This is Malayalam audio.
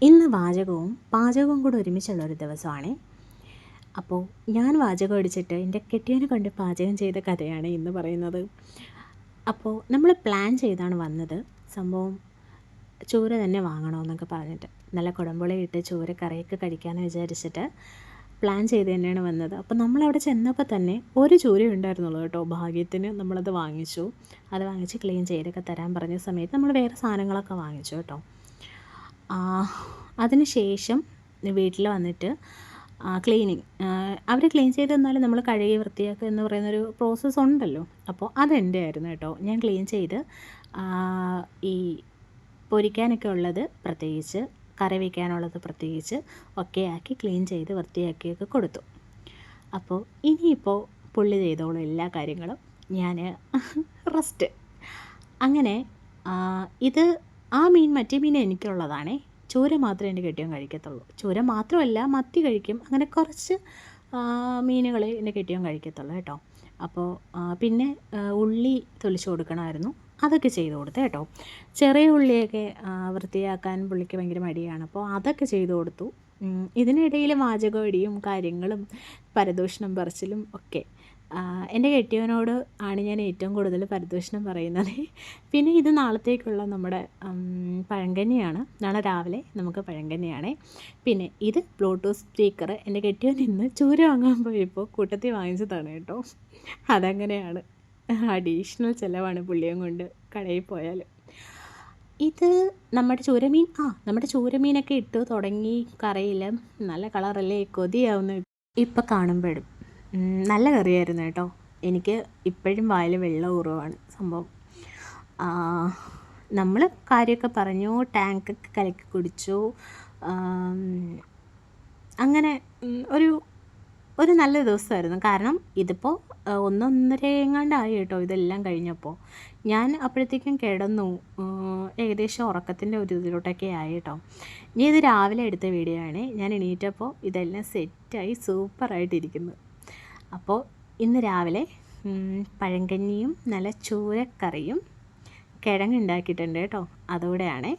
ഇന്ന് പാചകവും കൂടെ ഒരുമിച്ചുള്ളൊരു ദിവസമാണ്. അപ്പോൾ ഞാൻ വാചകം അടിച്ചിട്ട് എൻ്റെ കെട്ടിയവനെ കൊണ്ട് പാചകം ചെയ്ത കഥയാണ് ഇന്ന് പറയുന്നത്. അപ്പോൾ നമ്മൾ പ്ലാൻ ചെയ്താണ് വന്നത്. സംഭവം ചൂര തന്നെ വാങ്ങണമെന്നൊക്കെ പറഞ്ഞിട്ട് നല്ല കുടമ്പുളിയിട്ട് ചൂര കറിയൊക്കെ കഴിക്കാമെന്ന് വിചാരിച്ചിട്ട് പ്ലാൻ ചെയ്ത് തന്നെയാണ് വന്നത്. അപ്പോൾ നമ്മളവിടെ ചെന്നപ്പോൾ തന്നെ ഒരു ചൂരയേ ഉണ്ടായിരുന്നുള്ളൂ കേട്ടോ. ഭാഗ്യത്തിന് നമ്മളത് വാങ്ങിച്ചു. അത് വാങ്ങിച്ച് ക്ലീൻ ചെയ്തൊക്കെ തരാൻ പറഞ്ഞ സമയത്ത് നമ്മൾ വേറെ സാധനങ്ങളൊക്കെ വാങ്ങിച്ചു കേട്ടോ. അതിന് ശേഷം വീട്ടിൽ വന്നിട്ട് ക്ലീനിങ് അവർ ക്ലീൻ ചെയ്ത് തന്നാലും നമ്മൾ കഴുകി വൃത്തിയാക്കുക എന്ന് പറയുന്നൊരു പ്രോസസ്സ് ഉണ്ടല്ലോ. അപ്പോൾ അതെൻ്റെ ആയിരുന്നു കേട്ടോ. ഞാൻ ക്ലീൻ ചെയ്ത് ഈ പൊരിക്കാനൊക്കെ ഉള്ളത് പ്രത്യേകിച്ച്, കറി വയ്ക്കാനുള്ളത് പ്രത്യേകിച്ച് ഒക്കെ ആക്കി ക്ലീൻ ചെയ്ത് വൃത്തിയാക്കിയൊക്കെ കൊടുത്തു. അപ്പോൾ ഇനിയിപ്പോൾ പുള്ളി ചെയ്തോളും എല്ലാ കാര്യങ്ങളും, ഞാൻ റെസ്റ്റ്. അങ്ങനെ ഇത് മറ്റേ മീൻ എനിക്കുള്ളതാണേ. ചൂര മാത്രമേ എൻ്റെ കെട്ടിയവൻ കഴിക്കത്തുള്ളൂ. ചൂര മാത്രമല്ല, മത്തി കഴിക്കും. അങ്ങനെ കുറച്ച് മീനുകൾ എൻ്റെ കെട്ടിയവൻ കഴിക്കത്തുള്ളൂ കേട്ടോ. അപ്പോൾ പിന്നെ ഉള്ളി തൊലിച്ച് കൊടുക്കണമായിരുന്നു, അതൊക്കെ ചെയ്ത് കൊടുത്തു കേട്ടോ. ചെറിയ ഉള്ളിയൊക്കെ വൃത്തിയാക്കാൻ പുള്ളിക്ക് ഭയങ്കര മടിയാണ്. അപ്പോൾ അതൊക്കെ ചെയ്ത് കൊടുത്തു. ഇതിനിടയിൽ വാചകമടിയും കാര്യങ്ങളും പരദൂഷണം പറച്ചിലും ഒക്കെ. എൻ്റെ കെട്ടിയവനോട് ആണ് ഞാൻ ഏറ്റവും കൂടുതൽ പരദൂഷണം പറയുന്നത്. പിന്നെ ഇത് നാളത്തേക്കുള്ള നമ്മുടെ പഴങ്കഞ്ഞിയാണ്. നാളെ രാവിലെ നമുക്ക് പഴങ്കഞ്ഞിയാണേ. പിന്നെ ഇത് ബ്ലൂടൂത്ത് സ്പീക്കർ എൻ്റെ കെട്ടിയവൻ ഇന്ന് ചൂര വാങ്ങാൻ പോയപ്പോൾ കൂട്ടത്തിൽ വാങ്ങിച്ചതാണ് കേട്ടോ. അതങ്ങനെയാണ്, അഡീഷണൽ ചിലവാണ് പുള്ളിയും കൊണ്ട് കടയിൽ പോയാൽ. ഇത് നമ്മുടെ ചൂരമീനൊക്കെ ഇട്ട് തുടങ്ങി കറിയിൽ നല്ല കളറല്ലേ, കൊതിയാവുന്നു ഇപ്പം കാണുമ്പോഴും. നല്ല കറിയായിരുന്നു കേട്ടോ. എനിക്ക് ഇപ്പോഴും വായിൽ വെള്ളം ഊറുവാണ് സംഭവം. നമ്മൾ കാര്യമൊക്കെ പറഞ്ഞു, ടാങ്കൊക്കെ കലക്കി കുടിച്ചു. അങ്ങനെ ഒരു നല്ല ദിവസമായിരുന്നു. കാരണം ഇതിപ്പോൾ 1-1.5 എങ്ങാണ്ടായി കേട്ടോ ഇതെല്ലാം കഴിഞ്ഞപ്പോൾ. ഞാൻ അപ്പോഴത്തേക്കും കിടന്നു, ഏകദേശം ഉറക്കത്തിൻ്റെ ഒരു ഇതിലോട്ടൊക്കെ ആയി കേട്ടോ. ഇനി ഇത് രാവിലെ എടുത്ത വീഡിയോ ആണ്. ഞാൻ എണീറ്റപ്പോൾ ഇതെല്ലാം സെറ്റായി സൂപ്പറായിട്ടിരിക്കുന്നു. അപ്പോൾ ഇന്ന് രാവിലെ പഴങ്കഞ്ഞിയും നല്ല ചൂരക്കറിയും കിഴങ്ങുണ്ടാക്കിയിട്ടുണ്ട് കേട്ടോ. അതോടെയാണേ